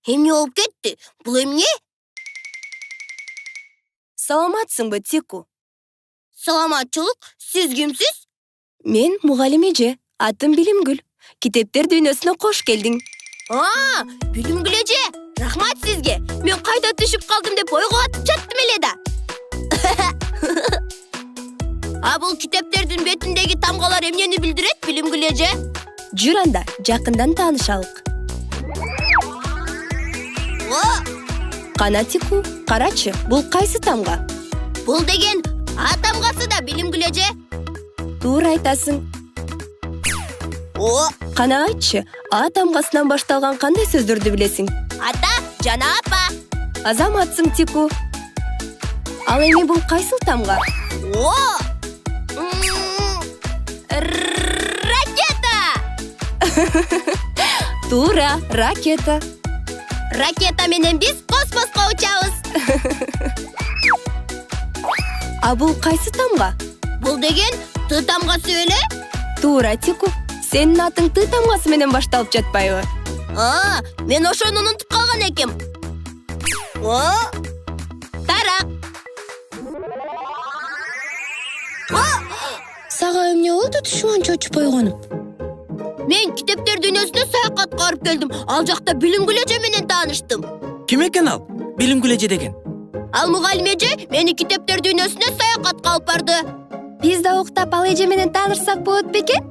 Эмне болуп кетти? Бул эмне? Саламатсыңбы, Тику? Саламатчылык, сиз кимсиз? Мен мугалим эже, атым Билимгүл. Китептер дүйнөсүнө кош келдиң. Билимгүл эже, рахмат сизге. Мен кайда түшүп калдым деп ойго батып жаттым эле да. Бул китептердин бетиндеги тамгалар эмнени билдирет, Билимгүл эже? Жүр анда, жакындан таанышалык. Кана, Тику, карачы, бул кайсы тамга? Бул деген А тамгасы да, Билимгүл эже. Туура айтасың. Кана айтчы, А тамгасынан башталган кандай сөздөрдү билесиң? Ата, жана апа. Азаматсың, Тику. Ал эми бул кайсыл тамга? Ракета! Туура, ракета. Ракета менен биз космоско учабыз. А бул кайсы тамга? Бул деген Т тамгасы беле? Туура, Тику. Сенин атың Т тамгасы менен башталып жатпайбы? Мен ошону унутуп калган экем. Тарак. Сага эмне болду, түшүм чочуп койгонум? Мен китептер дүйнөсүнө саякатка барып келдим. Ал жакта Билимгүл эже менен тааныштым. Ким экен ал? Билимгүл эже деген. Ал мугалим эже мени китептер дүйнөсүнө саякатка алып барды. Биз да уктап ал эже менен таанышсак болот бекен?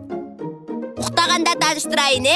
Уктаганда тааныштырайын,